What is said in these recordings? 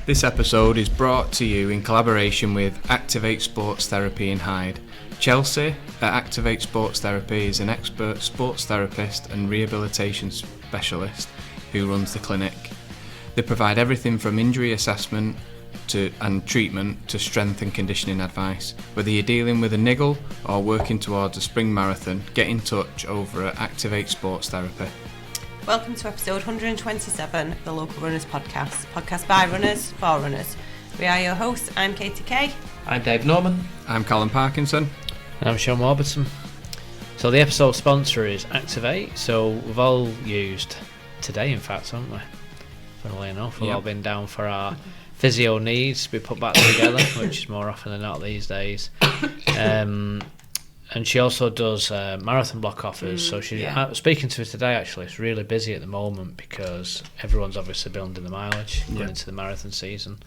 This episode is brought to you in collaboration with Activ8 Sports Therapy in Hyde. Chelsea at Activ8 Sports Therapy is an expert sports therapist and rehabilitation specialist who runs the clinic. They provide everything from injury assessment and treatment to strength and conditioning advice. Whether you're dealing with a niggle or working towards a spring marathon, get in touch over at Activ8 Sports Therapy. Welcome to episode 127 of the Local Runners podcast by runners for runners. We are your hosts. I'm Katie Kay. I'm Dave Norman. I'm Callum Parkinson. And I'm Sean Warburton. So the episode sponsor is Activ8. So we've all used today, in fact, haven't we? Funnily enough, we've all been down for our physio needs to be put back together, which is more often than not these days. And she also does marathon block offers. So she's speaking to us today. Actually, it's really busy at the moment because everyone's obviously building the mileage going into the marathon season.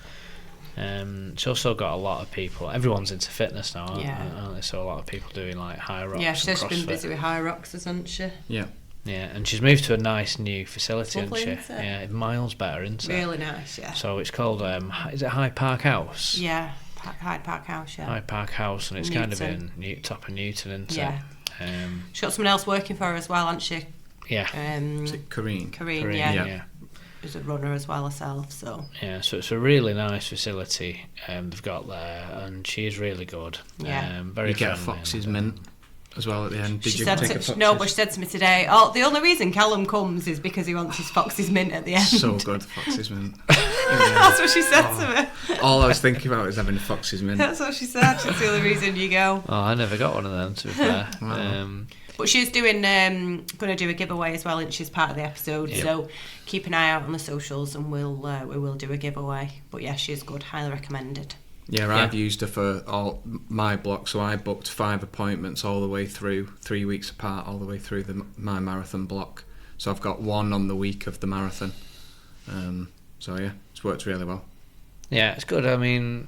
She's also got a lot of people. Everyone's into fitness now, aren't they? So a lot of people doing like high rocks. Yeah, she's been busy with high rocks, hasn't she? Yeah. Yeah, and she's moved to a nice new facility, Lovely, hasn't she? Yeah, miles better, isn't it? Really nice, yeah. So it's called, is it Hyde Park House? Yeah, Hyde Park House, yeah. Hyde Park House, and it's Newton. Kind of in top of Newton, isn't it? She's got someone else working for her as well, hasn't she? Yeah. Is it Kareen? Kareen, yeah. Who's a runner as well herself, so. Yeah, so it's a really nice facility they've got there, and she's really good. Yeah. Very you get a friendly Fox's mint as well at the end. Did she you said take a Fox's? No, but she said to me today, the only reason Callum comes is because he wants his Fox's mint at the end. So good, Fox's mint. That's what she said to me. All I was thinking about was having a Fox's mint. That's what she said. That's the only reason you go. Oh, I never got one of them, to be fair. Wow. But she's doing, going to do a giveaway as well, and she's part of the episode. Yep. So keep an eye out on the socials, and we will do a giveaway. But yeah, she's good, highly recommended. Yeah, I've used her for all my block, so I booked 5 appointments all the way through, 3 weeks apart, all the way through my marathon block. So I've got one on the week of the marathon. So yeah, it's worked really well. Yeah, it's good. I mean,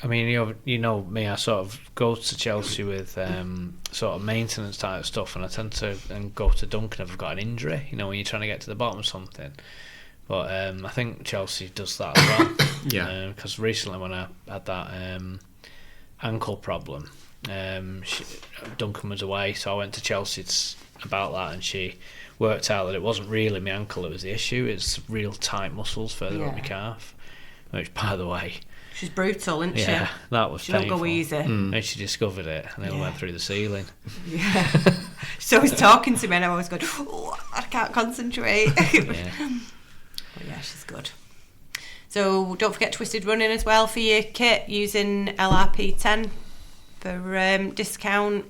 you know me, I sort of go to Chelsea with sort of maintenance type stuff, and I tend to go to Duncan if I've got an injury, you know, when you're trying to get to the bottom of something. But I think Chelsea does that as well. Yeah. Because recently when I had that ankle problem, Duncan was away, so I went to Chelsea about that, and she worked out that it wasn't really my ankle that was the issue, it's real tight muscles further up my calf, which, by the way... She's brutal, isn't she? Yeah, that was painful. She don't go easy. And she discovered it, and it went through the ceiling. Yeah. So he's talking to me, and I was going, I can't concentrate. But yeah, she's good. So don't forget Twisted Running as well for your kit, using LRP10 for discount.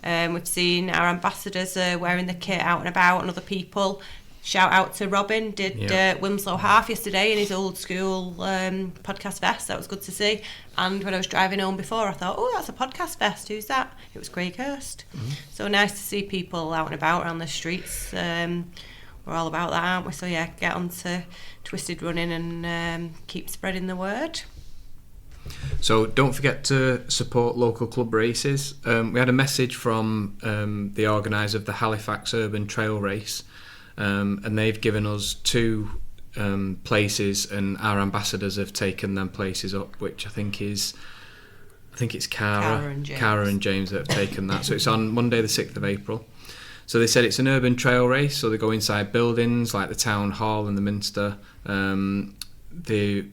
We've seen our ambassadors wearing the kit out and about, and other people. Shout out to Robin, did Wilmslow half yesterday in his old school podcast vest. That was good to see. And when I was driving home before, I thought, that's a podcast vest. Who's that? It was Craig Hurst. Mm-hmm. So nice to see people out and about around the streets. We're all about that, aren't we? So yeah, get on to Twisted Running and keep spreading the word. So don't forget to support local club races. We had a message from the organiser of the Halifax Urban Trail Race, and they've given us 2 places, and our ambassadors have taken them places up, which I think it's Cara and James that have taken that. So it's on Monday the 6th of April. So they said it's an urban trail race, so they go inside buildings like the Town Hall and the Minster,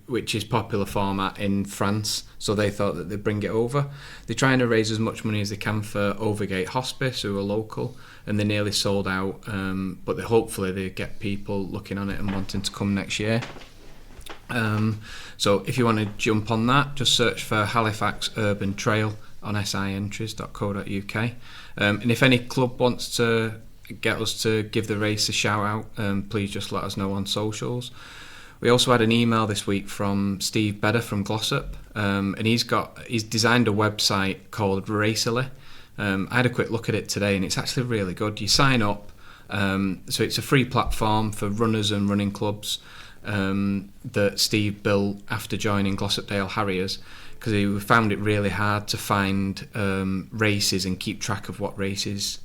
which is popular format in France. So they thought that they'd bring it over. They're trying to raise as much money as they can for Overgate Hospice, who are local, and they're nearly sold out. But hopefully they get people looking on it and wanting to come next year. So if you want to jump on that, just search for Halifax Urban Trail on sientries.co.uk. And if any club wants to get us to give the race a shout out, please just let us know on socials. We also had an email this week from Steve Bedder from Glossop, and he's designed a website called Racerli. I had a quick look at it today, and it's actually really good. You sign up, so it's a free platform for runners and running clubs that Steve built after joining Glossopdale Harriers, because he found it really hard to find races and keep track of what races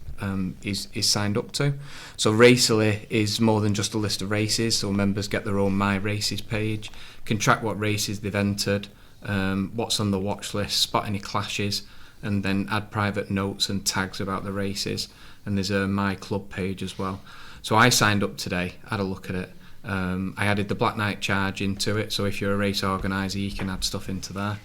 is signed up to. So Racerli is more than just a list of races, so members get their own My Races page, can track what races they've entered, what's on the watch list, spot any clashes, and then add private notes and tags about the races. And there's a My Club page as well. So I signed up today, had a look at it. I added the Black Knight charge into it, so if you're a race organiser you can add stuff into there.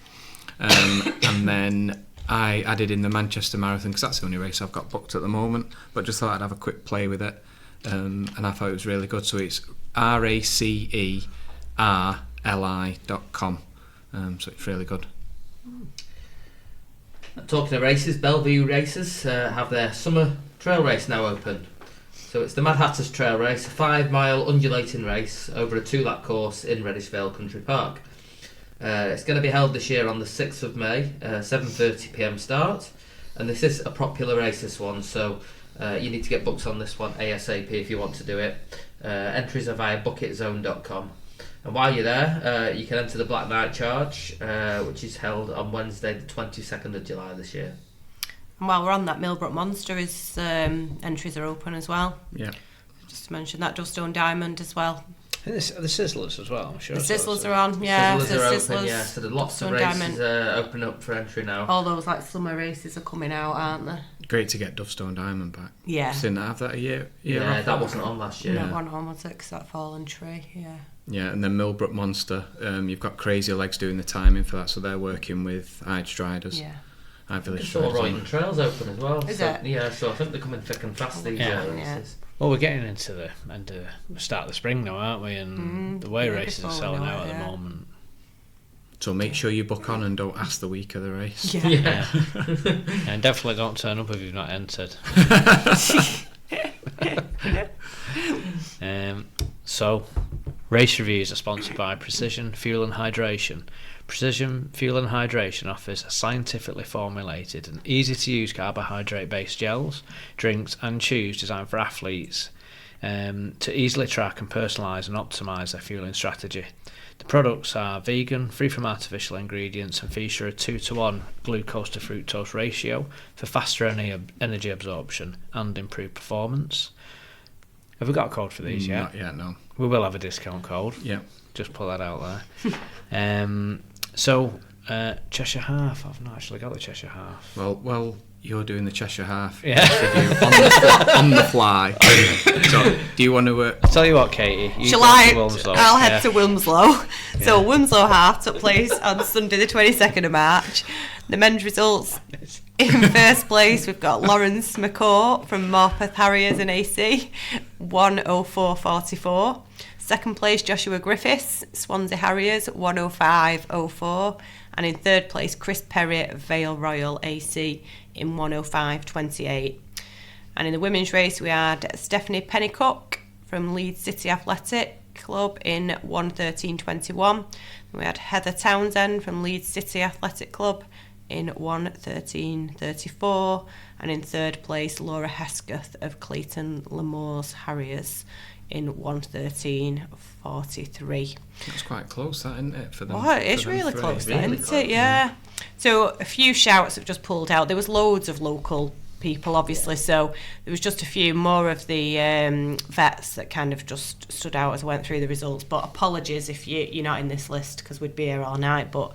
And then I added in the Manchester Marathon, because that's the only race I've got booked at the moment, but just thought I'd have a quick play with it, and I thought it was really good. So it's racerli.com, so it's really good. Talking of races, Bellevue Racers have their summer trail race now open. So it's the Mad Hatters Trail Race, a 5-mile undulating race over a 2-lap course in Reddishvale Country Park. It's going to be held this year on the 6th of May, 7:30pm start, and this is a popular race, this one, so you need to get booked on this one ASAP if you want to do it. Entries are via bucketzone.com. And while you're there, you can enter the Black Knight Charge, which is held on Wednesday the 22nd of July this year. And while we're on that, Millbrook Monster is entries are open as well. Yeah. Just to mention that, Dovestone Diamond as well. And the Sizzlers as well, I'm sure. The Sizzlers are on, yeah. Sizzlers are open, yeah. So there's lots of races open up for entry now. All those like summer races are coming out, aren't they? Great to get Dovestone Diamond back. Yeah. Didn't have that a year Yeah, off. that wasn't on last year. No one on, was it? Because that fallen tree, yeah. Yeah, and then Millbrook Monster, you've got Crazy Legs doing the timing for that, so they're working with Hyde Striders. Yeah. Hyde Village It's all Striders. Royton Trails open as well. Is so, it? Yeah, so I think they're coming thick and fast these races. Well, we're getting into the start of the spring now, aren't we? And the way races are selling out at the moment. So make sure you book on and don't ask the week of the race. Yeah. And definitely don't turn up if you've not entered. So, race reviews are sponsored by Precision Fuel and Hydration. Precision Fuel and Hydration offers scientifically formulated and easy to use carbohydrate based gels, drinks and chews designed for athletes to easily track and personalise and optimise their fueling strategy. The products are vegan, free from artificial ingredients, and feature a 2-to-1 glucose to fructose ratio for faster energy absorption and improved performance. Have we got a code for these yet? Not yet, no. We will have a discount code. Yeah. Just put that out there. So, Cheshire Half. I've not actually got the Cheshire Half. Well, you're doing the Cheshire Half Yeah. on the fly. So, do you want to? I'll tell you what, Katie. You Shall go I? to Wilmslow. I'll head to Wilmslow. So Yeah. Wilmslow Half took place on Sunday the 22nd of March. The men's results: in first place we've got Lawrence McCaw from Morpeth Harriers and AC, 1:04.44. Second place Joshua Griffiths, Swansea Harriers, 1:05.04. And in third place Chris Perry, Vale Royal AC, in 1:05.28. And in the women's race we had Stephanie Pennycook from Leeds City Athletic Club in 1:13.21. We had Heather Townsend from Leeds City Athletic Club in 1:13.34. And in third place Laura Hesketh of Clayton Lemoore's Harriers in 1:13.43. That's quite close, that, isn't it? For them. Oh, it is for them really three. close, Really then, isn't close, it? Yeah. So a few shouts have just pulled out. There was loads of local people, obviously, so there was just a few more of the vets that kind of just stood out as I went through the results. But apologies if you're not in this list, because we'd be here all night. But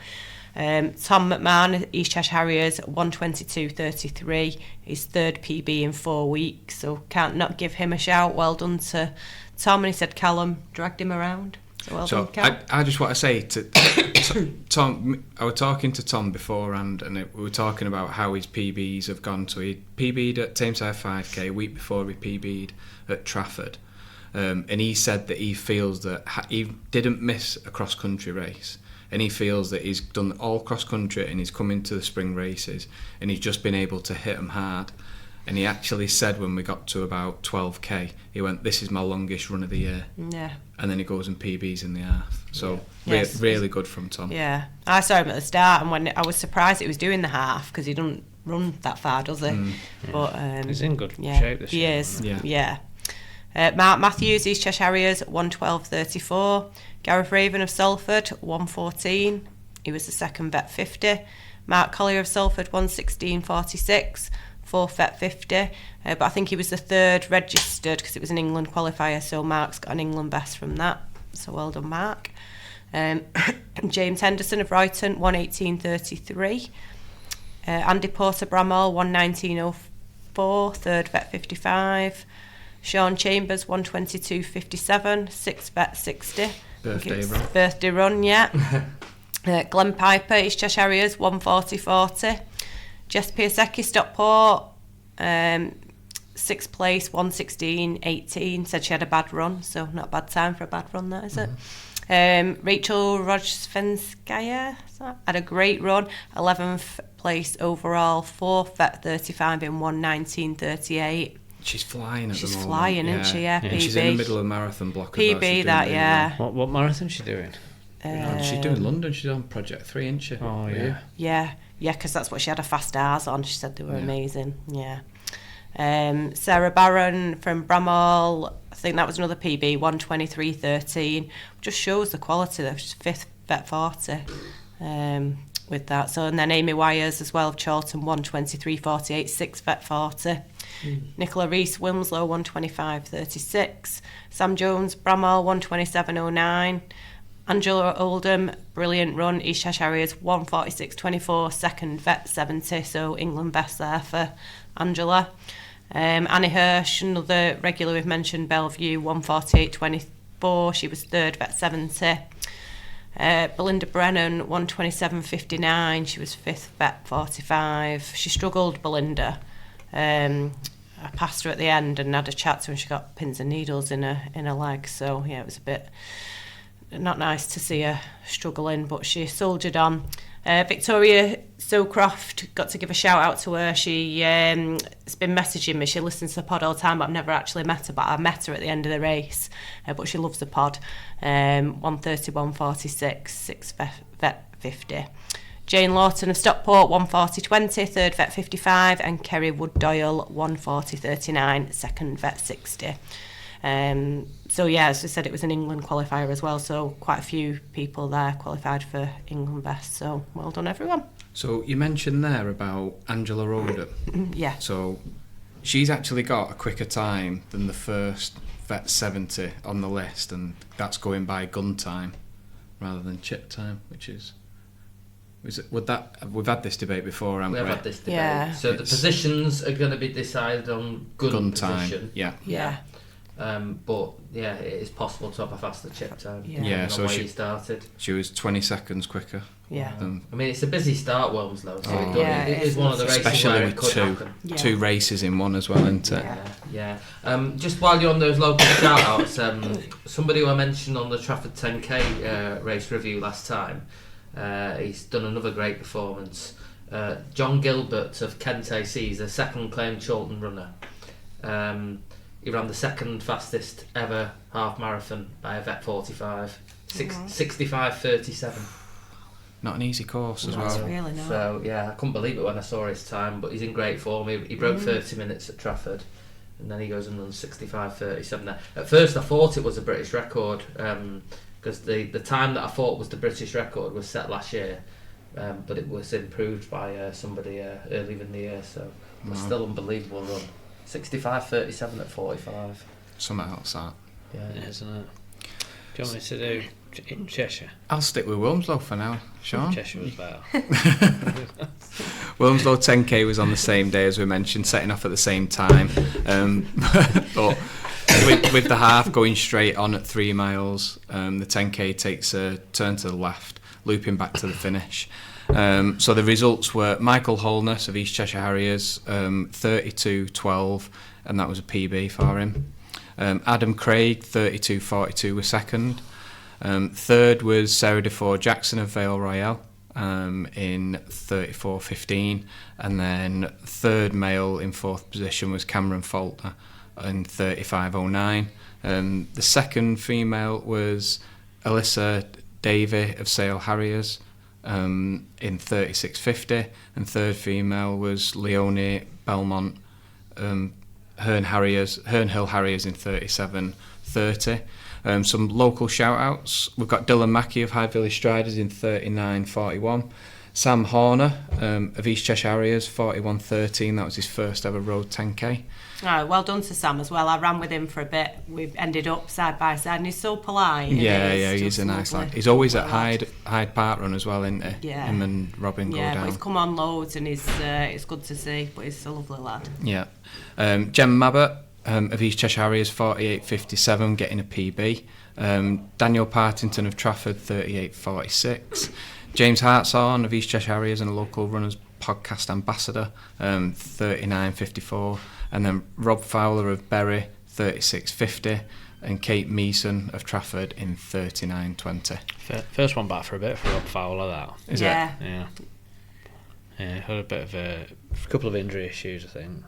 Tom McMahon, East Cheshire Harriers, 1:22.33, his third PB in 4 weeks, so can't not give him a shout. Well done to Tom. And he said Callum dragged him around. So well done, Cal. I just want to say to Tom, I was talking to Tom beforehand, and we were talking about how his PBs have gone. So he PB'd at Tameside 5K a week before he PB'd at Trafford, and he said that he feels that he didn't miss a cross-country race, and he feels that he's done all cross-country and he's come into the spring races and he's just been able to hit them hard. And he actually said when we got to about 12k, he went, "This is my longest run of the year." Yeah. And then he goes and PBs in the half. So Yes. really good from Tom. Yeah, I saw him at the start, and when I was surprised he was doing the half, because he doesn't run that far, does he? But He's in good yeah, shape this he year. is. Yeah. Yeah. Mark Matthews, East Cheshire Harriers, 1:12.34. Gareth Raven of Salford, 1:14. He was the second vet 50. Mark Collier of Salford, 1:16.46. 4th vet 50, but I think he was the 3rd registered because it was an England qualifier, so Mark's got an England best from that, so well done, Mark. James Henderson of Brighton, 1:18.33. Andy Porter Bramall, 1:19.04, 3rd vet 55. Sean Chambers, 1:22.57, 6th vet 60. Birthday run, yeah. Glenn Piper, East Cheshire Harriers, 1:40.40. Jess Piasecki, Stockport, 6th place, 1:16.18. Said she had a bad run, so not a bad time for a bad run, that is it. Rachel Rojsvenskaya had a great run, 11th place overall, 4th vet 35 in 1:19.38. She's flying at the moment. She's flying, isn't she? Yeah, PB. She's in the middle of a marathon block. PB, that, yeah. What marathon is she doing? She's doing London. She's on Project 3, isn't she? Oh, yeah. Yeah, because that's what she had her fast hours on. She said they were amazing. Yeah. Sarah Barron from Bramall, I think that was another PB, 1:23.13. Just shows the quality there. She's 5th vet 40 with that. So, and then Amy Wires as well of Chorlton, 1:23.48, 6th vet 40. Nicola Rees, Wilmslow, 1:25.36. Sam Jones, Bramall, 1:27.09. Angela Oldham, brilliant run, East Cheshire Harriers, 1:46.24, 2nd vet 70, so England best there for Angela. Annie Hirsch, another regular we've mentioned, Bellevue, 1:48.24, she was 3rd vet 70. Belinda Brennan, 1:27.59, she was 5th vet 45. She struggled, Belinda. I passed her at the end and had a chat to her and she got pins and needles in her leg, so yeah, it was a bit not nice to see her struggling, but she soldiered on. Victoria Sowcroft, got to give a shout out to her. She has been messaging me. She listens to the pod all the time, but I've never actually met her, but I met her at the end of the race, but she loves the pod. 1:31.46, 6th vet 50. Jane Lawton of Stockport, 1:40.20, 3rd vet 55, and Kerry Wood Doyle, 1:40.39, 2nd vet 60. So yeah, as I said, it was an England qualifier as well, so quite a few people there qualified for England best, so well done everyone. So you mentioned there about Angela Oldham. Yeah. So she's actually got a quicker time than the first vet 70 on the list, and that's going by gun time rather than chip time, which is... we've had this debate before, haven't we? We have had this debate. Yeah. So the positions are going to be decided on gun time. position. Yeah. But yeah, it is possible to have a faster chip time. Yeah. So she started. She was 20 seconds quicker. Yeah. I mean, it's a busy start, Wilmslow. So it is one of the races especially where with it could happen. two races in one as well, isn't it? Yeah. Just while you're on those local shout-outs, somebody who I mentioned on the Trafford 10K race review last time, he's done another great performance. John Gilbert of Kent AC, he's a second claimed Chorlton runner. He ran the 2nd fastest ever half marathon by a vet 45, 65.37. Not an easy course as well. That's really not. So yeah, I couldn't believe it when I saw his time, but he's in great form. He broke 30 minutes at Trafford, and then he goes and runs 65.37 there. At first I thought it was a British record, because the time that I thought was the British record was set last year, but it was improved by somebody earlier in the year, so it's still unbelievable run. 65.37 at 45. Something else that. Yeah, isn't it? Do you want me to do Cheshire? I'll stick with Wilmslow for now, Sean. Cheshire was better. Wilmslow 10K was on the same day as we mentioned, setting off at the same time. But with the half going straight on at 3 miles, the 10K takes a turn to the left, looping back to the finish. So the results were Michael Holness of East Cheshire Harriers, 32.12, and that was a PB for him. Adam Craig, 32.42, was second. Third was Sarah DeFore Jackson of Vale Royale in 34.15, and then third male in 4th position was Cameron Falter in 35.09. The second female was Alyssa Davey of Sale Harriers in 36.50, and third female was Leonie Belmont, Herne Hill Harriers in 37.30. Some local shout outs, we've got Dylan Mackey of Hyde Village Striders in 39.41, Sam Horner of East Cheshire Harriers, 41.13. That was his first ever road 10k. Oh, well done to Sam as well. I ran with him for a bit. We ended up side by side, and he's so polite. Yeah, he's a nice lad. He's always at Hyde Park Run as well, isn't he? Yeah. Him and Robin go down. Yeah, but he's come on loads, and it's good to see. But he's a lovely lad. Yeah. Jem Mabbott of East Cheshire Harriers, 48.57, getting a PB. Daniel Partington of Trafford, 38.46. James Hartshorn of East Cheshire Harriers and a local runners podcast ambassador, 39.54. And then Rob Fowler of Bury, 36.50, and Kate Meeson of Trafford in 39.20. First one back for a bit for Rob Fowler, that. Is it? Yeah. Had a bit of a couple of injury issues, I think.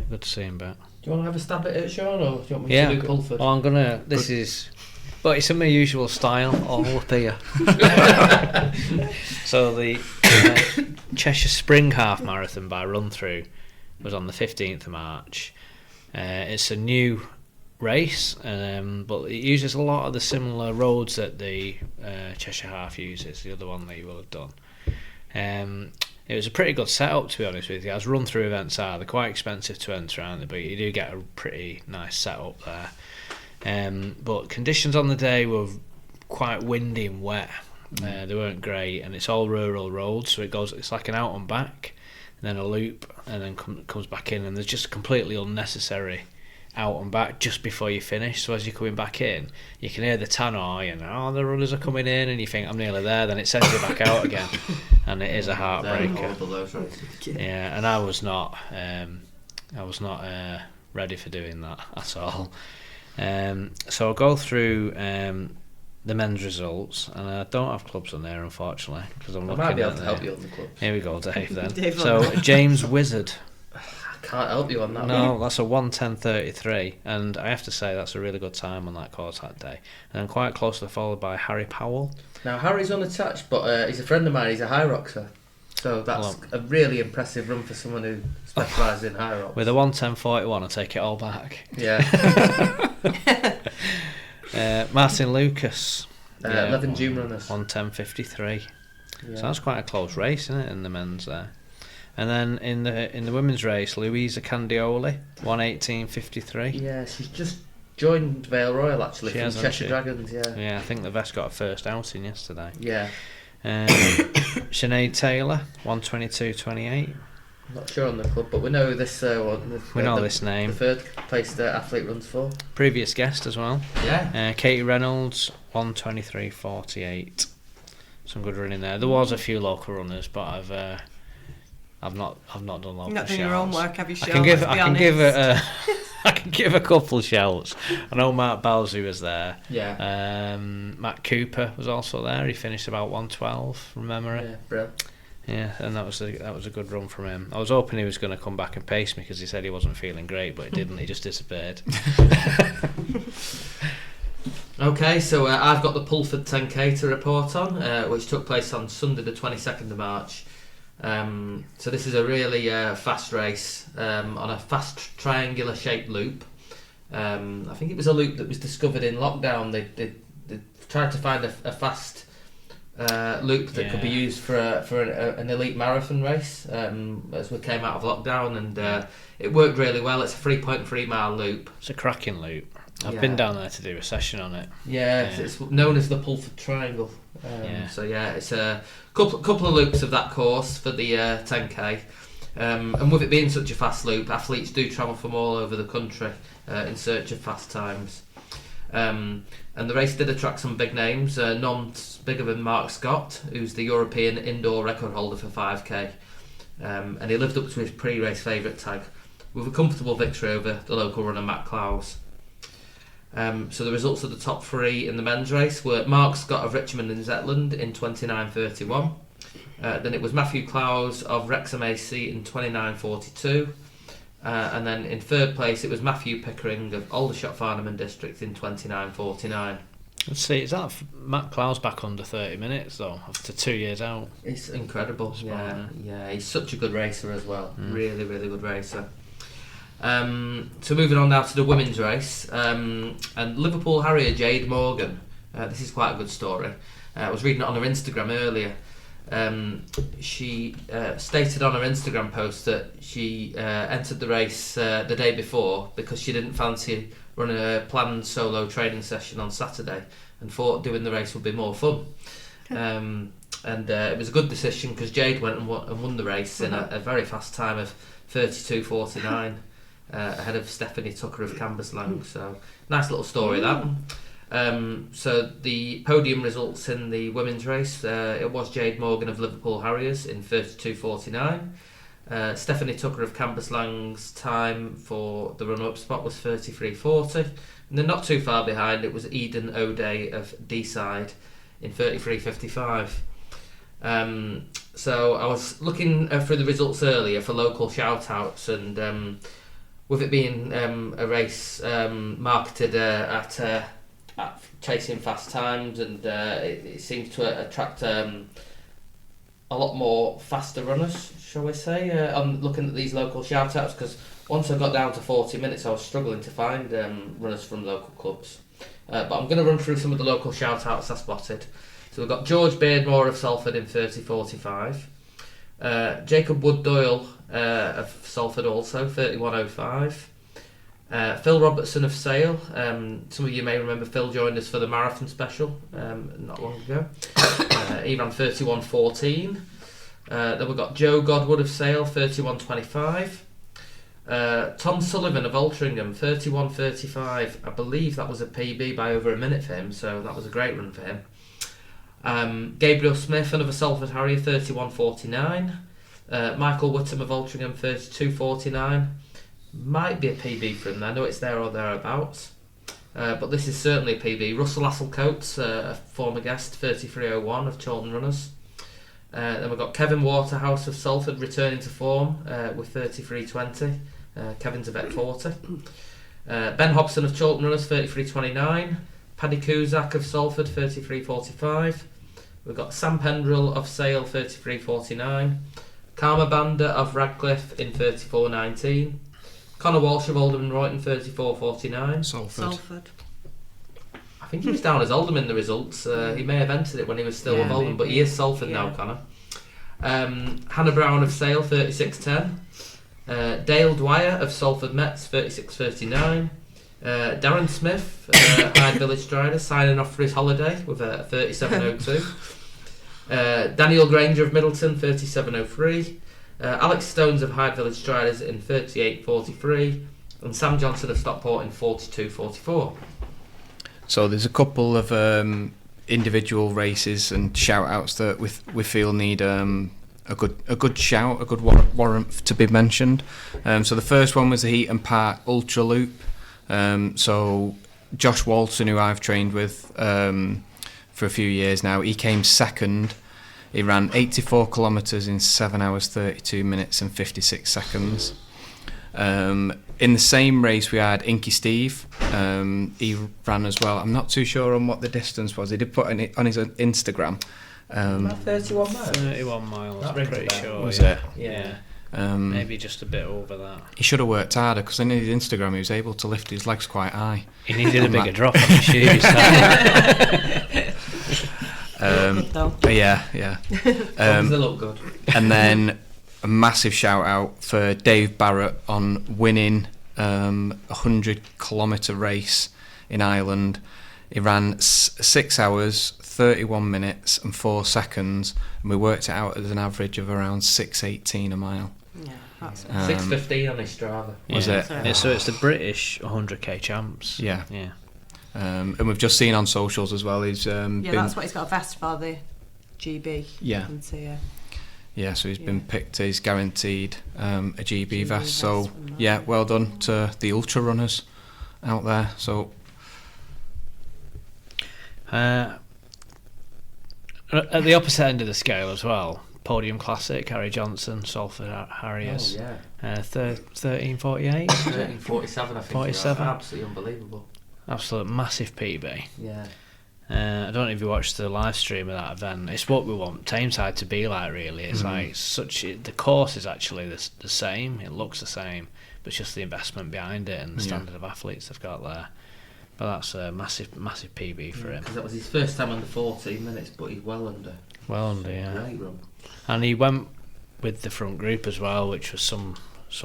Good to see him back. Do you want to have a stab at it, Sean, or do you want me to do Pulford? Well, I'm gonna. But it's in my usual style, all up here. So the Cheshire Spring Half Marathon by Run Through was on the 15th of March. It's a new race, but it uses a lot of the similar roads that the Cheshire Half uses, the other one that you will have done. It was a pretty good setup, to be honest with you. As Run Through events are, they're quite expensive to enter, aren't they? But you do get a pretty nice setup there. But conditions on the day were quite windy and wet. They weren't great, and it's all rural roads, so it's like an out and back, and then a loop, and then comes back in, and there's just a completely unnecessary out and back just before you finish. So as you're coming back in, you can hear the tannoy and the runners are coming in, and you think I'm nearly there, then it sends you back out again, and it is a heartbreaker. Yeah, and I was not ready for doing that at all. So I'll go through the men's results, and I don't have clubs on there, unfortunately, because I'm looking. I might be able to help you on the clubs. Here we go, Dave. Then so James Wizard. I can't help you on that. No, that's a 1:10:33, and I have to say that's a really good time on that course that day. And then quite closely followed by Harry Powell. Now Harry's unattached, but he's a friend of mine. He's a high roxer, so that's a really impressive run for someone who specialises in high rocks. With a 1:10:41, I take it all back. Yeah. Martin Lucas, 11 June runners. 1:10:53. Yeah. So that's quite a close race, isn't it, in the men's there? And then in the women's race, Louisa Candioli, 1:18:53. Yeah, she's just joined Vale Royal actually from Cheshire Dragons. Yeah, I think the Vest got her first outing yesterday. Yeah. Sinead Taylor, 1:22:28. I'm not sure on the club, but we know this one. We know this name. The third place the athlete runs for. Previous guest as well. Yeah. Katie Reynolds, 1:23:48. Some good running there. There was a few local runners, but I've not done local shouts. Not done your own work, have you, Sean? I can give a couple of shouts. I know Mark Balsey was there. Yeah. Matt Cooper was also there. He finished about 1:12 from memory. Yeah, brilliant. Yeah, and that was a good run from him. I was hoping he was going to come back and pace me because he said he wasn't feeling great, but he didn't. He just disappeared. Okay, so I've got the Pulford 10k to report on, which took place on Sunday the 22nd of March. So this is a really fast race on a fast triangular shaped loop. I think it was a loop that was discovered in lockdown. They tried to find a fast loop that could be used for an elite marathon race as we came out of lockdown, and it worked really well. It's a 3.3 mile loop. It's a cracking loop. I've been down there to do a session on it. It's known as the Pulford Triangle. So it's a couple of loops of that course for the 10k, and with it being such a fast loop, athletes do travel from all over the country in search of fast times. And the race did attract some big names, none bigger than Mark Scott, who's the European indoor record holder for 5k, and he lived up to his pre-race favourite tag with a comfortable victory over the local runner Matt Clowes. So the results of the top three in the men's race were Mark Scott of Richmond in Zetland in 29:31. Then it was Matthew Clowes of Wrexham AC in 29:42. And then in third place it was Matthew Pickering of Aldershot Farnham District in 29:49. Let's see, is that Matt Clowes back under 30 minutes though, after 2 years out? It's incredible. Yeah, he's such a good racer as well. Really, really good racer. So moving on now to the women's race, and Liverpool Harrier Jade Morgan. This is quite a good story. I was reading it on her Instagram earlier. she stated on her Instagram post that she entered the race the day before because she didn't fancy running a planned solo training session on Saturday and thought doing the race would be more fun. And it was a good decision because Jade went and won the race in a very fast time of 32.49 ahead of Stephanie Tucker of Cambuslang. So nice little story that. So the podium results in the women's race, it was Jade Morgan of Liverpool Harriers in 32.49. Stephanie Tucker of Cambusland's time for the run-up spot was 33.40. And then not too far behind, it was Eden O'Day of Deeside in 33.55. So I was looking through the results earlier for local shout-outs, and with it being a race marketed at chasing fast times, and it seems to attract a lot more faster runners, shall we say. I'm looking at these local shout-outs because once I got down to 40 minutes I was struggling to find runners from local clubs. But I'm going to run through some of the local shout-outs I spotted. So we've got George Beardmore of Salford in 30.45. Jacob Wood-Doyle of Salford also, 31.05. Phil Robertson of Sale. Some of you may remember Phil joined us for the marathon special not long ago. He ran 31.14. Then we've got Joe Godwood of Sale, 31.25. Tom Sullivan of Altrincham, 31.35. I believe that was a PB by over a minute for him, so that was a great run for him. Gabriel Smith, another Salford Harrier, 31.49. Michael Whittam of Altrincham, 32.49. Might be a PB for him. I know it's there or thereabouts, but this is certainly a PB. Russell Assel-Coates, a former guest, 33.01 of Chorlton Runners. Then we've got Kevin Waterhouse of Salford returning to form with 33.20. Kevin's a vet 40. Ben Hobson of Chorlton Runners, 33.29. Paddy Cusack of Salford, 33.45. We've got Sam Pendrell of Sale, 33.49. Karma Banda of Radcliffe in 34.19. Connor Walsh of Alderman Royton, 34.49. Salford. I think he was down as Oldham in the results. He may have entered it when he was still with Oldham, but he is Salford now, Connor. Hannah Brown of Sale, 36.10. Dale Dwyer of Salford Mets, 36.39. Darren Smith, Hyde Village Strider, signing off for his holiday with a 37.02. Daniel Granger of Middleton, 37.03. Alex Stones of Hyde Village Striders in 38.43. And Sam Johnson of Stockport in 42.44. So there's a couple of individual races and shout-outs that we feel need a good shout, a good warrant to be mentioned. So the first one was the Heaton Park Ultra Loop. So Josh Walton, who I've trained with for a few years now, he came second. He ran 84 kilometres in 7 hours 32 minutes and 56 seconds. In the same race we had Inky Steve. He ran as well. I'm not too sure on what the distance was. He did put it on his Instagram. 31 miles. 31 miles, I'm pretty sure. Was it? Yeah. Maybe just a bit over that. He should have worked harder because on his Instagram he was able to lift his legs quite high. He needed a bigger drop on his shoes. Good though. Yeah. They look good. And then a massive shout out for Dave Barrett on winning a 100-kilometre race in Ireland. He ran 6 hours, 31 minutes and 4 seconds, and we worked it out as an average of around 6:18 a mile. Yeah, that's 6:15 on his Strava. Was it? Yeah, so it's the British 100k champs. Yeah. And we've just seen on socials as well. He's that's what he's got a vest for, the GB. Yeah. Yeah, so he's been picked. He's guaranteed a GB vest. So yeah, well done to the ultra runners out there. So at the opposite end of the scale as well, Podium Classic, Harry Johnson, Salford Harriers. 13.48. 13.47, I think. 47. Absolutely unbelievable. Absolute massive PB. Yeah. I don't know if you watched the live stream of that event. It's what we want Tameside to be like, really. It's like the course is actually the same. It looks the same, but it's just the investment behind it and the standard of athletes they've got there. But that's a massive PB for him. Because that was his first time under 14 minutes, but he's well under. Well under, yeah. Great run. And he went with the front group as well, which was some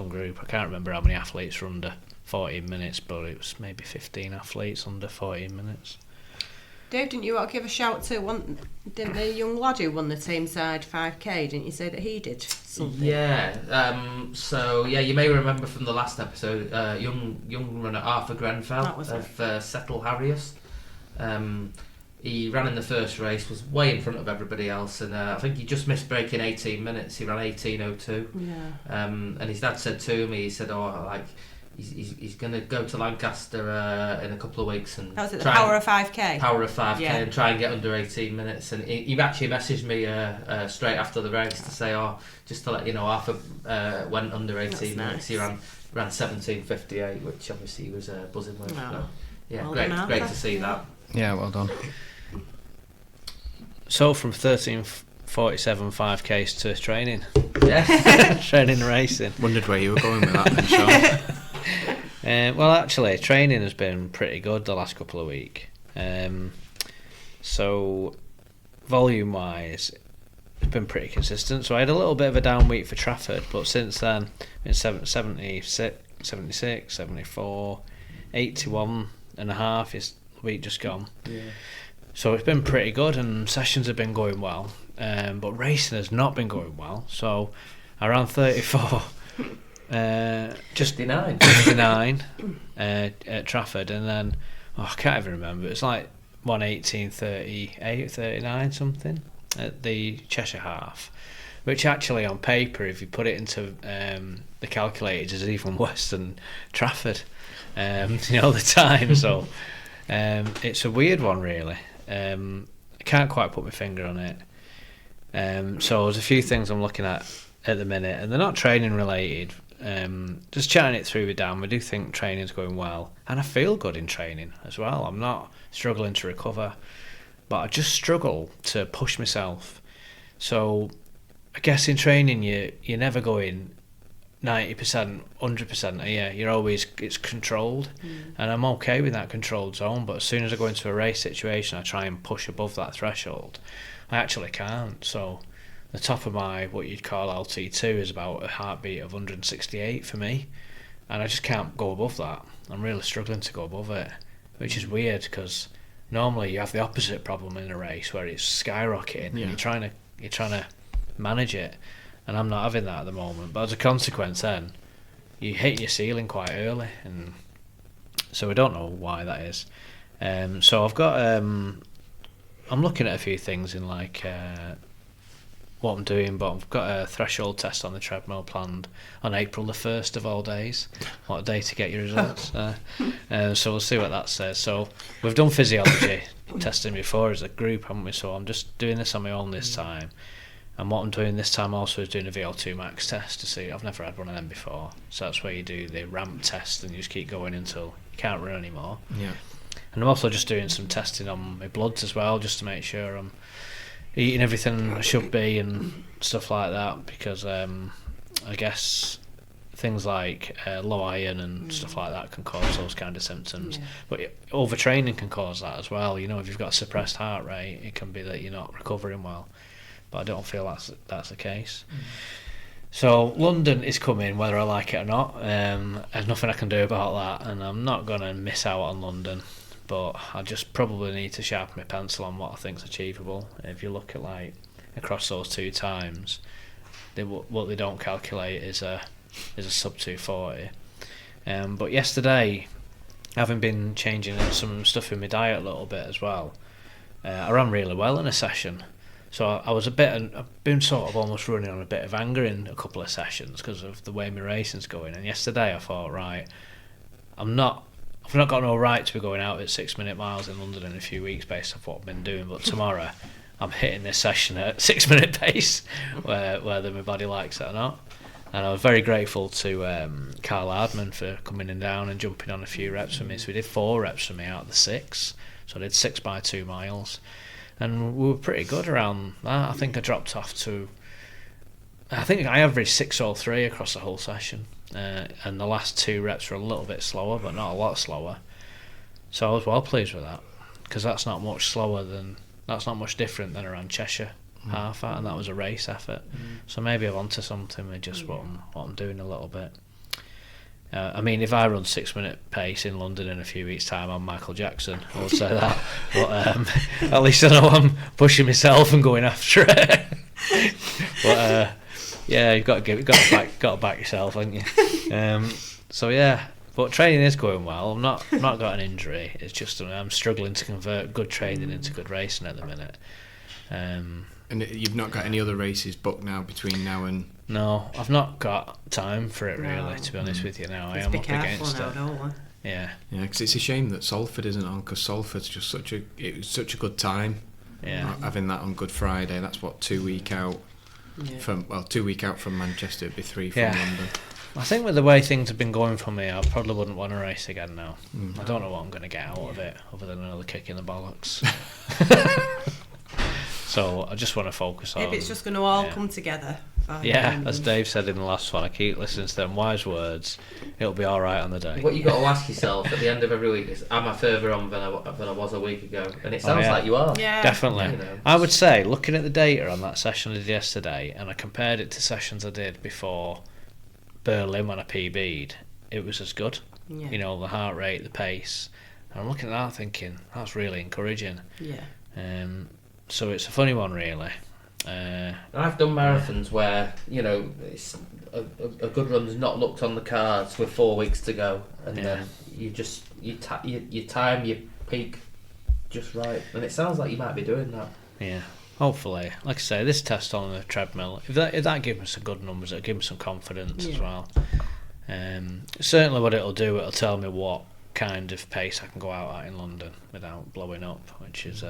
group. I can't remember how many athletes were under 14 minutes, but it was maybe 15 athletes under 14 minutes. Dave, didn't you want to give a shout to one? Didn't the young lad who won the team side 5k? Didn't you say that he did something? Yeah. So you may remember from the last episode, young runner Arthur Grenfell of Settle Harriers. He ran in the first race, was way in front of everybody else, and I think he just missed breaking 18 minutes. He ran 18:02. Yeah. And his dad said to me, he said, he's going to go to Lancaster in a couple of weeks and that was it, the Power of 5k. Power of 5k, and try and get under 18 minutes. And he actually messaged me straight after the race to say, just to let you know, Arthur went under 18 minutes. Nice. He ran 17:58, which obviously he was buzzing with. Wow. So, yeah, well great to see that. Yeah, well done. So from 13:47 5Ks to training. Yeah. Training and racing. Wondered where you were going with that then, Sean. Well, actually, training has been pretty good the last couple of weeks. So, volume-wise, it's been pretty consistent. So I had a little bit of a down week for Trafford, but since then, in 76, 74, 81 and a half is the week just gone. Yeah. So it's been pretty good, and sessions have been going well. But racing has not been going well. So I ran 34. Just 59 at Trafford, and then I can't even remember, it's like 1:18:38, 39 something at the Cheshire half, which actually on paper, if you put it into the calculators, is even worse than Trafford, the time. So it's a weird one really. I can't quite put my finger on it. So there's a few things I'm looking at the minute, and they're not training related. Just chatting it through with Dan, we do think training's going well, and I feel good in training as well. I'm not struggling to recover, but I just struggle to push myself. So I guess in training you're never going 90%, 100%, you're always, it's controlled, and I'm okay with that controlled zone. But as soon as I go into a race situation, I try and push above that threshold. I actually can't. So the top of my, what you'd call LT2, is about a heartbeat of 168 for me, and I just can't go above that. I'm really struggling to go above it, which is weird, because normally you have the opposite problem in a race where it's skyrocketing, and you're trying to manage it, and I'm not having that at the moment. But as a consequence, then you hit your ceiling quite early, and so I don't know why that is. So I've got I'm looking at a few things in like what I'm doing, but I've got a threshold test on the treadmill planned on April the 1st of all days. What a day to get your results. So we'll see what that says. So we've done physiology testing before as a group, haven't we? So I'm just doing this on my own this time. And what I'm doing this time also is doing a VO2 max test to see. I've never had one of them before. So that's where you do the ramp test and you just keep going until you can't run anymore. Yeah. And I'm also just doing some testing on my bloods as well, just to make sure I'm eating everything I should be and stuff like that, because I guess things like low iron and stuff like that can cause those kind of symptoms. But overtraining can cause that as well. You know, if you've got a suppressed heart rate, it can be that you're not recovering well. But I don't feel that's the case. So London is coming, whether I like it or not. There's nothing I can do about that, and I'm not going to miss out on London. But I just probably need to sharpen my pencil on what I think is achievable. If you look at like across those two times, what they don't calculate is a sub 240. But yesterday, having been changing some stuff in my diet a little bit as well, I ran really well in a session. So I've been sort of almost running on a bit of anger in a couple of sessions because of the way my racing's going. And yesterday I thought, right, I've not got no right to be going out at 6-minute miles in London in a few weeks based off what I've been doing. But tomorrow I'm hitting this session at 6-minute pace, whether my body likes it or not. And I was very grateful to Carl Hardman for coming in down and jumping on a few reps for me. So we did 4 reps for me out of the 6. So I did 6 by 2 miles. And we were pretty good around that. I think I dropped off to... I think I averaged 6:03 across the whole session. And the last 2 reps were a little bit slower, but not a lot slower. So I was well pleased with that, because that's not much different than around Cheshire. half at, and that was a race effort. So maybe I'm onto something with just what I'm doing a little bit. I mean, if I run 6-minute pace in London in a few weeks' time, I'm Michael Jackson. I would say that, but at least I know I'm pushing myself and going after it. But yeah, you've got to back yourself, haven't you? So yeah, but training is going well. I've not got an injury. It's just I'm struggling to convert good training into good racing at the minute. And you've not got any other races booked now between now and... No, I've not got time for it really, to be honest with you now. I am up against it. Don't we? Yeah, because it's a shame that Salford isn't on, because Salford's just such a good time. Yeah, having that on Good Friday. That's what 2 week out from 2 week out from Manchester. It'd be 3 from London. I think with the way things have been going for me, I probably wouldn't want to race again now. I don't know what I'm going to get out of it other than another kick in the bollocks. So I just want to focus on... Maybe it's just going to all come together. Yeah, as Dave said in the last one, I keep listening to them wise words. It'll be all right on the day. What you got to ask yourself at the end of every week is, am I further on than I was a week ago? And it sounds like you are. Yeah, definitely. You know. I would say, looking at the data on that session I did yesterday, and I compared it to sessions I did before Berlin when I PB'd, it was as good. Yeah. You know, the heart rate, the pace. And I'm looking at that thinking, that's really encouraging. Yeah. So it's a funny one, really. I've done marathons where, you know, it's a good run's not looked on the cards with 4 weeks to go, and then you time your peak just right, and it sounds like you might be doing that. Yeah, hopefully. Like I say, this test on the treadmill, if that gives me some good numbers, it'll give me some confidence as well. Certainly what it'll do, it'll tell me what kind of pace I can go out at in London without blowing up, which is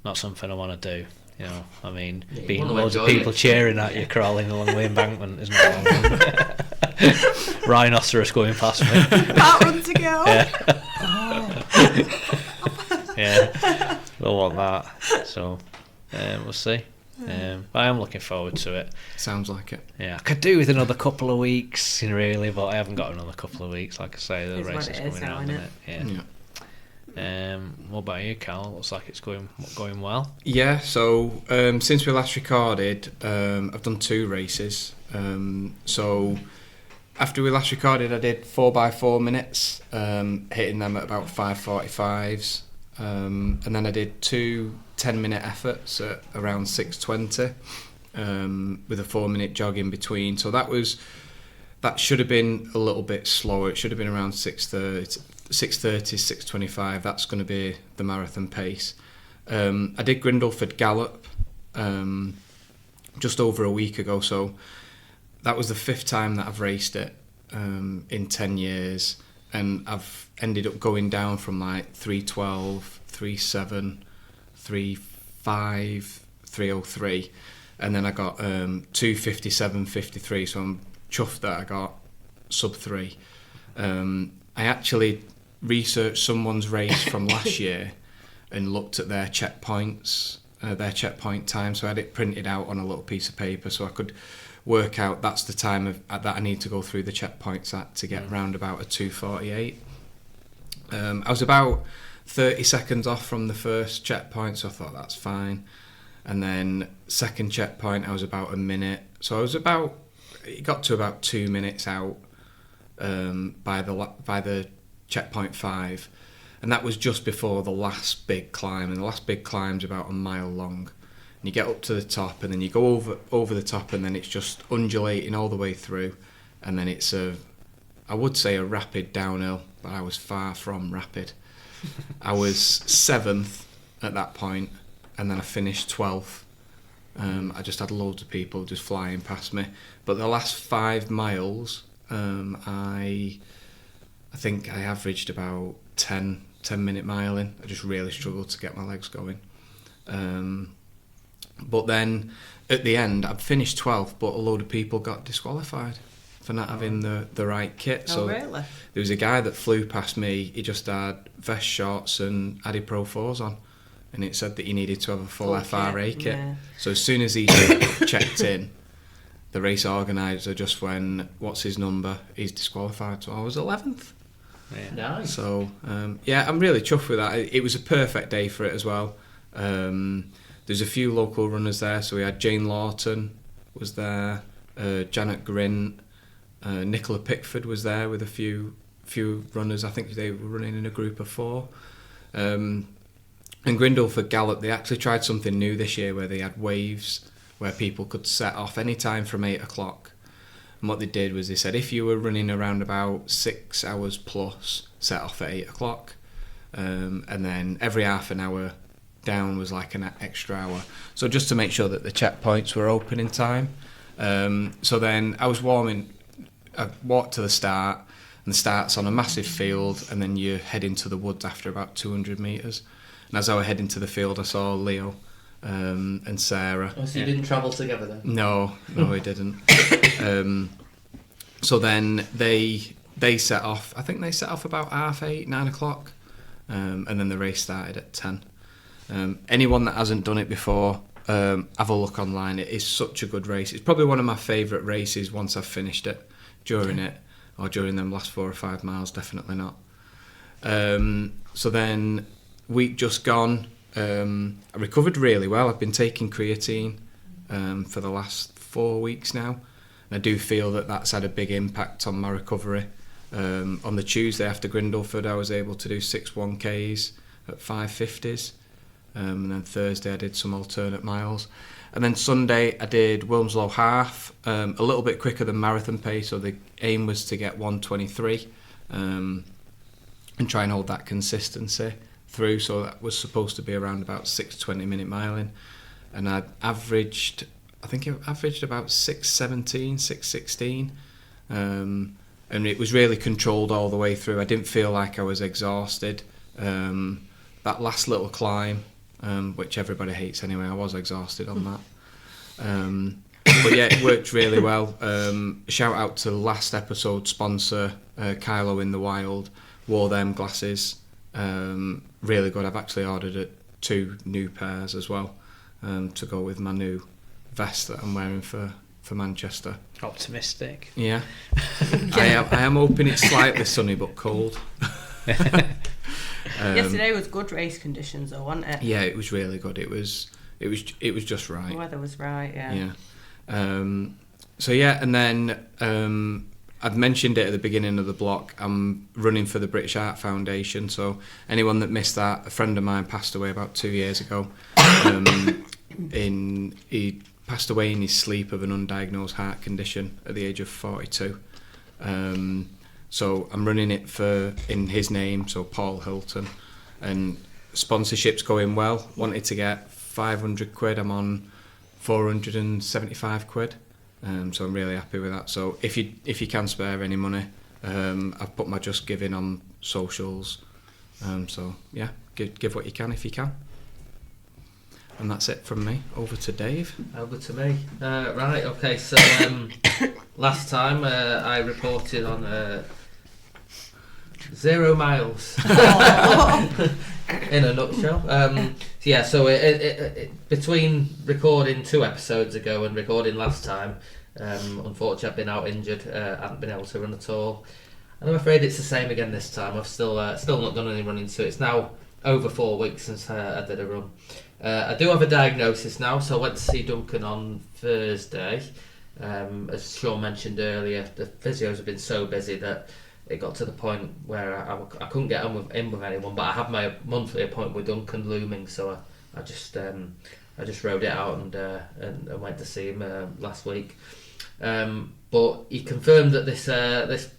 not something I want to do. You know, I mean, being loads of people cheering at you crawling along the embankment is not long. Rhinoceros going past me. Can't run to go. Yeah, we'll want that. So we'll see. But I am looking forward to it. Sounds like it. Yeah, I could do with another couple of weeks, really, but I haven't got another couple of weeks. Like I say, the race is coming around, isn't it? Yeah. What about you, Cal? Looks like it's going well. Yeah, so since we last recorded, I've done 2 races. So after we last recorded, I did 4x4 minutes, hitting them at about 5:45s, and then I did 2 10-minute efforts at around 6:20, with a 4-minute jog in between. So that should have been a little bit slower. It should have been around 6:30, 6:25. That's going to be the marathon pace. I did Grindleford Gallop just over a week ago, so that was the 5th time that I've raced it in 10 years, and I've ended up going down from like 3:12, 3:07, 3:05, 3:03, and then I got 2:57.53, so I'm chuffed that I got sub 3. I actually researched someone's race from last year and looked at their checkpoints, their checkpoint time, so I had it printed out on a little piece of paper so I could work out that's the time that I need to go through the checkpoints at to get round about a 2:48. I was about 30 seconds off from the first checkpoint, so I thought that's fine, and then second checkpoint I was about a minute, so it got to about 2 minutes out by the checkpoint 5, and that was just before the last big climb, and the last big climb's about a mile long, and you get up to the top and then you go over the top, and then it's just undulating all the way through, and then it's I would say a rapid downhill, but I was far from rapid. I was 7th at that point, and then I finished 12th. I just had loads of people just flying past me, but the last 5 miles I think I averaged about 10 minute mile in. I just really struggled to get my legs going, but then at the end I'd finished 12th, but a load of people got disqualified for not having the right kit. So really? There was a guy that flew past me. He just had vest, shorts and Adi Pro 4s on, and it said that he needed to have a full FRA kit. Yeah. So as soon as he checked in, the race organiser just went, "What's his number? He's disqualified." So I was 11th. Yeah. Nice. So I'm really chuffed with that. It was a perfect day for it as well. there's a few local runners there. So we had Jane Lawton was there, Janet Grint, Nicola Pickford was there with a few runners. I think they were running in a group of 4. And Grindleford Gallop, they actually tried something new this year where they had waves where people could set off any time from 8 o'clock. And what they did was they said if you were running around about 6 hours plus, set off at 8 o'clock. And then every half an hour down was like an extra hour. So just to make sure that the checkpoints were open in time. So then I was warming, I walked to the start, and the start's on a massive field, and then you head into the woods after about 200 metres. And as I was heading to the field, I saw Leo and Sarah. Oh, so you didn't travel together then? No, we didn't. So then they set off, I think they set off about 8:30, 9 o'clock, and then the race started at 10. Anyone that hasn't done it before, have a look online. It is such a good race. It's probably one of my favourite races once I've finished it. During it, or during them last 4 or 5 miles, definitely not. So then, week just gone, I recovered really well. I've been taking creatine for the last 4 weeks now. And I do feel that that's had a big impact on my recovery. On the Tuesday after Grindleford, I was able to do 6 1Ks at 5:50s. And then Thursday I did some alternate miles. And then Sunday I did Wilmslow half, a little bit quicker than marathon pace, so the aim was to get 1:23 and try and hold that consistency through. So that was supposed to be around about 6 20-minute miling. And I averaged about 6:17, 6:16. And it was really controlled all the way through. I didn't feel like I was exhausted. That last little climb, which everybody hates anyway, I was exhausted on that. But yeah, it worked really well. Shout out to last episode sponsor, Kylo in the Wild, wore them glasses. Really good. I've actually ordered 2 new pairs as well, to go with my new vest that I'm wearing for Manchester. Optimistic. Yeah. I am hoping it's slightly sunny but cold. Yesterday was good race conditions though, wasn't it? Yeah, it was really good. It was just right. The weather was right, yeah. So yeah, and then I've mentioned it at the beginning of the block. I'm running for the British Heart Foundation. So anyone that missed that, a friend of mine passed away about 2 years ago. He passed away in his sleep of an undiagnosed heart condition at the age of 42. So I'm running it in his name, so Paul Hilton, and sponsorship's going well. Wanted to get 500 quid. I'm on 475 quid. So I'm really happy with that. So if you can spare any money, I've put my Just Giving on socials. So yeah, give what you can if you can. And that's it from me. Over to Dave. Over to me. Right, okay, so last time I reported on 0 miles in a nutshell. Between recording 2 episodes ago and recording last time, unfortunately I've been out injured, haven't been able to run at all, and I'm afraid it's the same again this time. I've still not done any running, so it's now over 4 weeks since I did a run. I do have a diagnosis now, so I went to see Duncan on Thursday. As Sean mentioned earlier, the physios have been so busy that it got to the point where I couldn't get in with anyone, but I have my monthly appointment with Duncan looming, so I just rode it out and went to see him last week. But he confirmed that this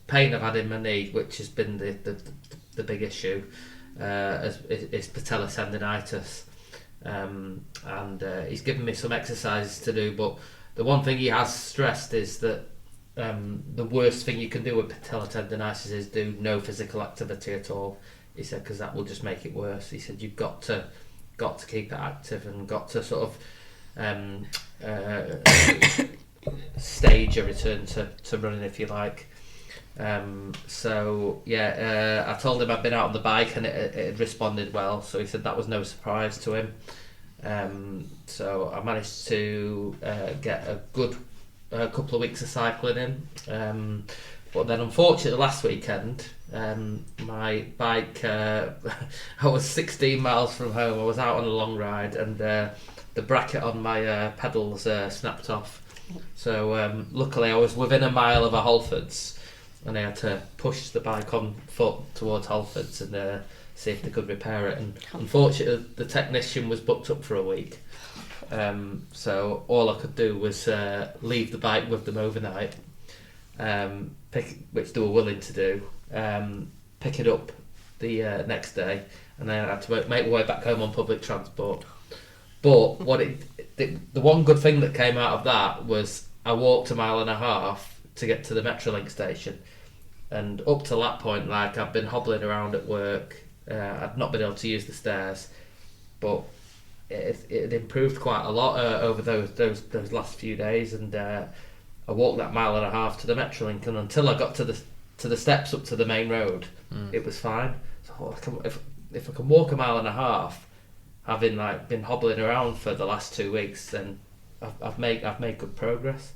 pain I've had in my knee, which has been the big issue, is patellar tendinitis. And he's given me some exercises to do, but the one thing he has stressed is that the worst thing you can do with patellar tendinitis is do no physical activity at all. He said, because that will just make it worse. He said you've got to keep it active and got to sort of stage a return to running, if you like. So yeah, I told him I'd been out on the bike and it had responded well, so he said that was no surprise to him. So I managed to get a good couple of weeks of cycling in, but then unfortunately last weekend my bike I was 16 miles from home. I was out on a long ride and the the bracket on my pedals snapped off. So luckily I was within a mile of a Halfords, and I had to push the bike on foot towards Halfords and see if they could repair it. And unfortunately, the technician was booked up for a week. So all I could do was leave the bike with them overnight, which they were willing to do, pick it up the next day, and then I had to make my way back home on public transport. But the one good thing that came out of that was I walked 1.5 miles to get to the Metrolink station, and up to that point, like, I've been hobbling around at work. I'd not been able to use the stairs, but it improved quite a lot over those last few days, and I walked that 1.5 miles to the Metrolink, and until I got to the steps up to the main road, it was fine. So if I can walk 1.5 miles, having like been hobbling around for the last 2 weeks, then I've made good progress.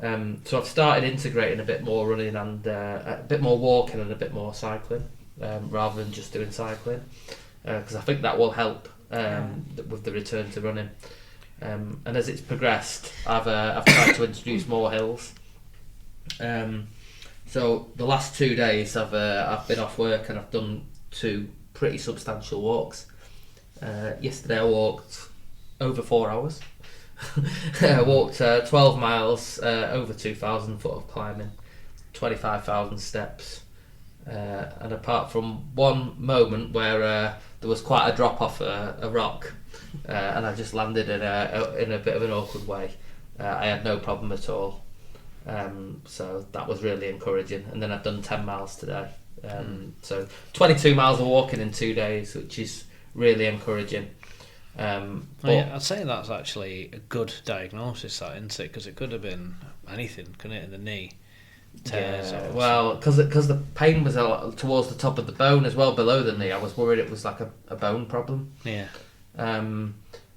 So I've started integrating a bit more running and a bit more walking and a bit more cycling, rather than just doing cycling, because I think that will help with the return to running. And as it's progressed, I've tried to introduce more hills. So the last 2 days I've been off work and I've done 2 pretty substantial walks. Yesterday I walked over 4 hours. I walked 12 miles, over 2,000 foot of climbing, 25,000 steps, and apart from one moment where there was quite a drop off a rock, and I just landed in a bit of an awkward way, I had no problem at all. So that was really encouraging. And then I've done 10 miles today, so 22 miles of walking in 2 days, which is really encouraging. I'd say that's actually a good diagnosis, that, isn't it? Because it could have been anything, couldn't it, in the knee? Tears, well, because the pain was towards the top of the bone as well, below the knee. I was worried it was like a bone problem. Yeah.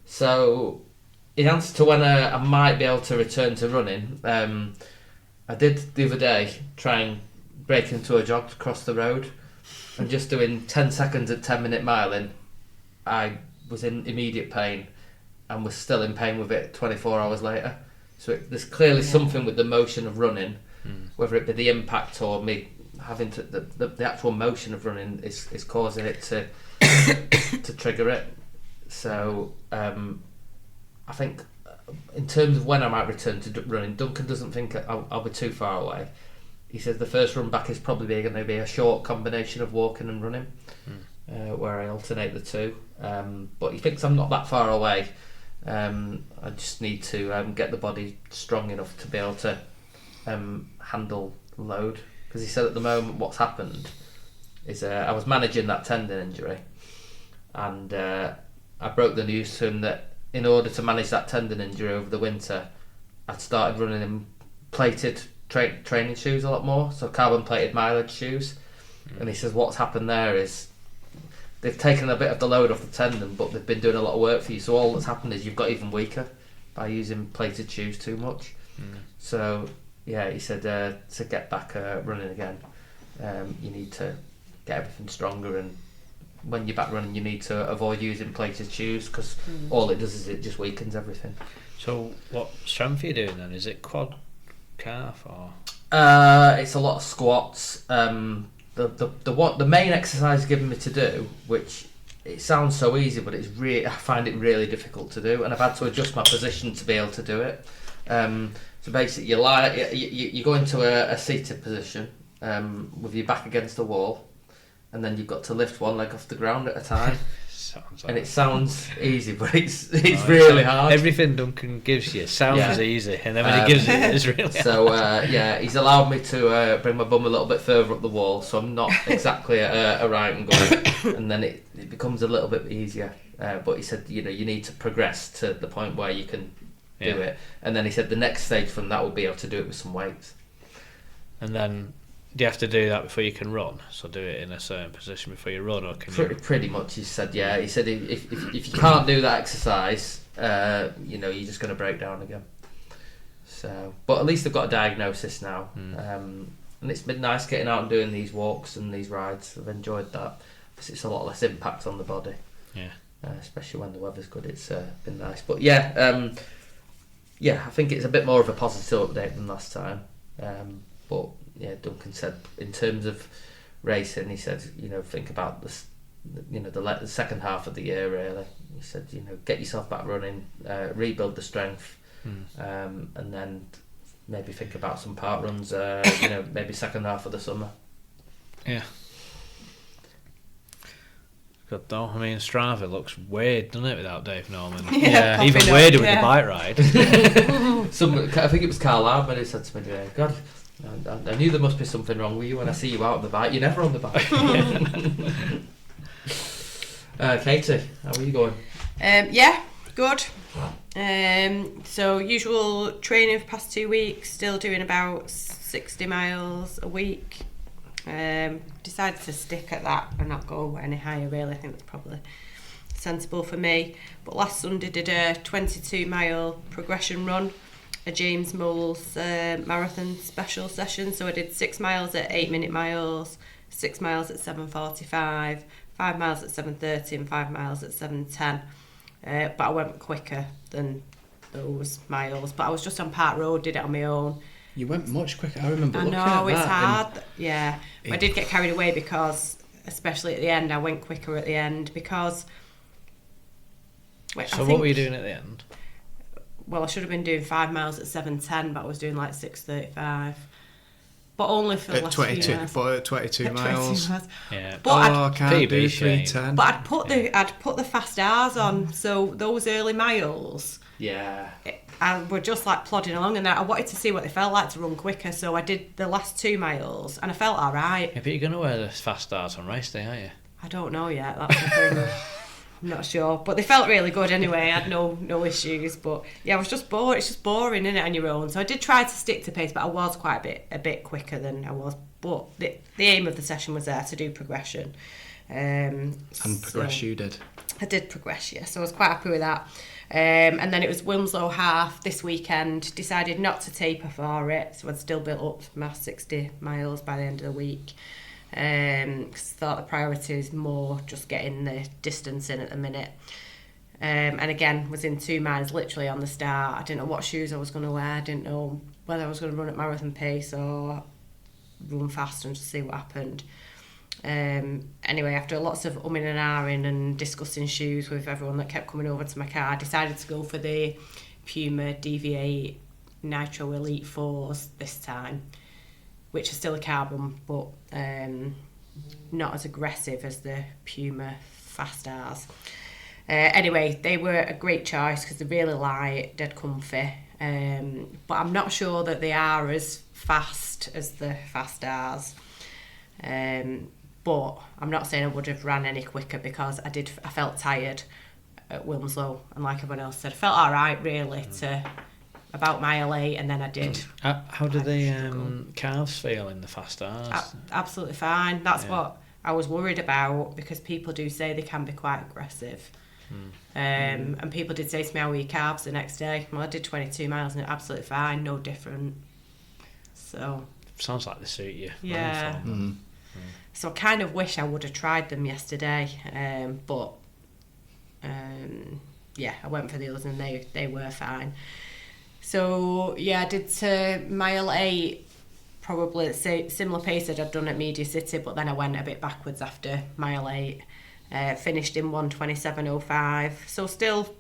So in answer to when I might be able to return to running, I did the other day try and break into a jog across the road, and just doing 10 seconds at 10-minute miling, I was in immediate pain and was still in pain with it 24 hours later. So there's clearly something with the motion of running, whether it be the impact or me having to the actual motion of running is causing it to trigger it. So I think in terms of when I might return to running, Duncan doesn't think I'll be too far away. He says the first run back is probably going to be a short combination of walking and running, where I alternate the two. But he thinks I'm not that far away. I just need to get the body strong enough to be able to handle load. Because he said at the moment what's happened is I was managing that tendon injury, and I broke the news to him that in order to manage that tendon injury over the winter, I'd started running in plated training shoes a lot more, so carbon plated mileage shoes. And he says what's happened there is they've taken a bit of the load off the tendon, but they've been doing a lot of work for you, so all that's happened is you've got even weaker by using plated shoes too much. So yeah, he said to get back running again, you need to get everything stronger, and when you're back running you need to avoid using plated shoes, because all it does is it just weakens everything. So what strength are you doing then? Is it quad, calf, or? It's a lot of squats. The main exercise given me to do, which it sounds so easy, but I find it really difficult to do, and I've had to adjust my position to be able to do it. So basically, you go into a seated position with your back against the wall, and then you've got to lift one leg off the ground at a time. And it sounds easy, but it's really hard. Everything Duncan gives you sounds easy, and then when he gives it, it's really hard. So he's allowed me to bring my bum a little bit further up the wall, so I'm not exactly at a right angle, and then it becomes a little bit easier. But he said, you need to progress to the point where you can do it, and then he said the next stage from that will be able to do it with some weights. And then do you have to do that before you can run? So do it in a certain position before you run, or can you? Pretty much, he said. Yeah, he said if you can't do that exercise, you're just going to break down again. So, but at least I've got a diagnosis now, and it's been nice getting out and doing these walks and these rides. I've enjoyed that because it's a lot less impact on the body. Yeah. especially when the weather's good. It's been nice. But yeah, I think it's a bit more of a positive update than last time. But yeah, Duncan said in terms of racing, he said, think about the second half of the year really. He said, get yourself back running, rebuild the strength, and then maybe think about some park runs, maybe second half of the summer. Yeah. Good though. I mean, Strava looks weird, doesn't it, without Dave Norman? Yeah, even weirder with the bike ride. I think it was Carl Hardman who said to me today, God, I knew there must be something wrong with you when I see you out on the bike. You're never on the bike. Katie, how are you going? Yeah, good. So usual training for the past 2 weeks, still doing about 60 miles a week. Decided to stick at that and not go any higher really. I think that's probably sensible for me. But last Sunday did a 22-mile progression run, a James Moles marathon special session. So I did 6 miles at 8-minute miles, 6 miles at 7:45, 5 miles at 7:30 and 5 miles at 7:10. But I went quicker than those miles. But I was just on Park Road, did it on my own. You went much quicker. I remember looking at I know, that. it's hard. Yeah. I did get carried away because, especially at the end, I went quicker at the end because... What were you doing at the end? Well, I should have been doing 5 miles at 7:10, but I was doing like 6:35. But only for the last 22, few miles. but at 22 miles. Yeah. But I can't PB do shame. 3:10. But I'd put the fast hours on, so those early miles... Yeah. I were just like plodding along, and I wanted to see what they felt like to run quicker, so I did the last 2 miles and I felt alright. Yeah, but you're going to wear the fast stars on race day, aren't you? I don't know yet, that's the thing. I'm not sure, but they felt really good anyway. I had no issues, but yeah, I was just bored. It's just boring, isn't it, on your own? So I did try to stick to pace, but I was quite a bit quicker than I was. But the aim of the session was there to do progression. And progress you did. I did progress, yeah, so I was quite happy with that. And then it was Wilmslow half this weekend. Decided not to taper for it, so I'd still built up my 60 miles by the end of the week. Cause I thought the priority is more just getting the distance in at the minute. And again, was in 2 miles literally on the start. I didn't know what shoes I was going to wear. I didn't know whether I was going to run at marathon pace or run fast and just see what happened. Anyway, after lots of umming and ahhing and discussing shoes with everyone that kept coming over to my car, I decided to go for the Puma DV8 Nitro Elite 4s this time, which are still a carbon, but not as aggressive as the Puma Fast R's. Anyway, they were a great choice because they're really light, dead comfy, but I'm not sure that they are as fast as the Fast R's. But I'm not saying I would have ran any quicker because I felt tired at Wilmslow, and like everyone else said, I felt alright really to about mile 8, and then I did. How do the calves feel in the fast R's? Absolutely fine. That's what I was worried about, because people do say they can be quite aggressive. And people did say to me, how were your calves the next day? Well, I did 22 miles and absolutely fine, no different. So sounds like they suit you. Yeah. So I kind of wish I would have tried them yesterday, but yeah, I went for the others and they were fine. So yeah, I did to mile 8, probably similar pace that I'd done at Media City, but then I went a bit backwards after mile 8. Finished in 1:27.05, so still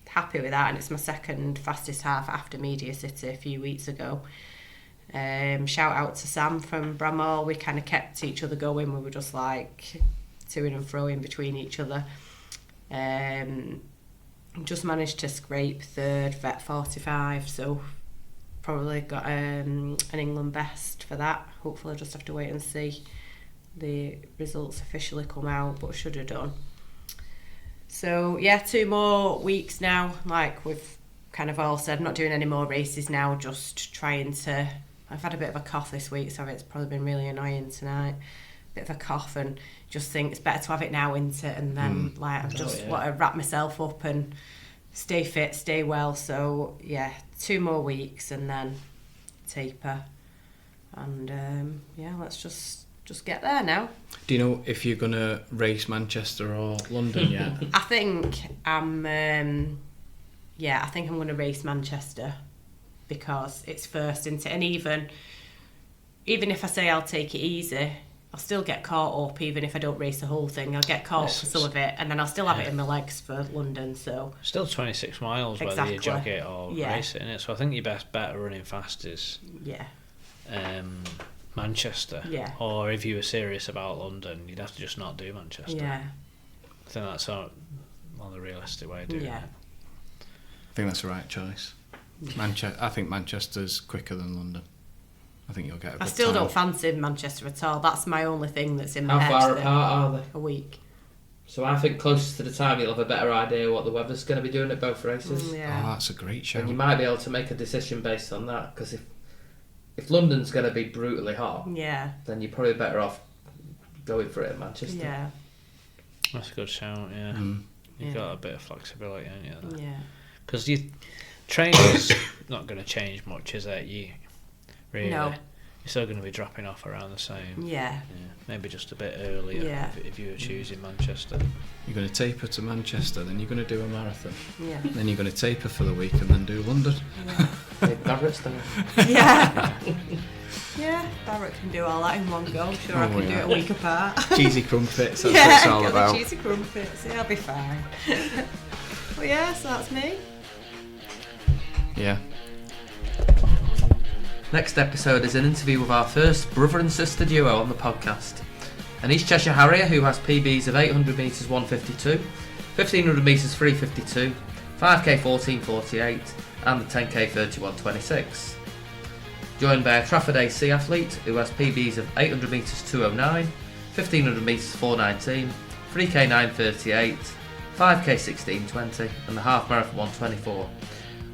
happy with that, and it's my second fastest half after Media City a few weeks ago. Shout out to Sam from Bramall. We kind of kept each other going. We were just like toing and froing between each other. Just managed to scrape third, vet 45, so probably got an England best for that. Hopefully I'll just have to wait and see the results officially come out, but should have done. So yeah, 2 more weeks now, like we've kind of all said. I'm not doing any more races now, just trying to... I've had a bit of a cough this week, so it's probably been really annoying tonight. Bit of a cough, and just think it's better to have it now, isn't it? And then like I just want to wrap myself up and stay fit, stay well. So yeah, 2 more weeks and then taper. And yeah, let's just just get there now. Do you know if you're going to race Manchester or London yet? I think I'm going to race Manchester because it's first, isn't it? And even if I say I'll take it easy, I'll still get caught up. Even if I don't race the whole thing, I'll get caught up for some of it, and then I'll still have it in my legs for London. So still 26 miles whether you jog it or race it, innit? So I think your best bet of running fast is Manchester. Yeah. Or if you were serious about London, you'd have to just not do Manchester. Yeah. I think that's more the realistic way of doing it. I think that's the right choice. I think Manchester's quicker than London. I think you'll get a good I still time. don't fancy Manchester at all. That's my only thing that's in my How head. far apart are they? A week. So I think closer to the time you'll have a better idea what the weather's going to be doing at both races. Yeah. Oh, that's a great show. And you might be able to make a decision based on that, because if London's going to be brutally hot, then you're probably better off going for it at Manchester. Yeah. That's a good shout, yeah. You've got a bit of flexibility, haven't you? Yeah. Because your training's not going to change much, is it? Really? No. You're still going to be dropping off around the same. Yeah. Maybe just a bit earlier if you were choosing Manchester. You're going to taper to Manchester, then you're going to do a marathon. Yeah. Then you're going to taper for the week and then do London. Yeah. Yeah, Barrett can do all that in one go. I'm sure I can do it a week apart. Cheesy crumpets, that's what it's all got about. the cheesy crumpets. Yeah, I'll be fine. Well, yeah, so that's me. Yeah. Next episode is an interview with our first brother and sister duo on the podcast. An East Cheshire Harrier who has PBs of 800 metres 152, 1500 metres 352, 5k 1448 and the 10k 3126. Joined by a Trafford AC athlete who has PBs of 800 metres 209, 1500 metres 419, 3k 938, 5k 1620 and the half marathon 124.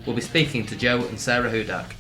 We'll be speaking to Joe and Sarah Hudak.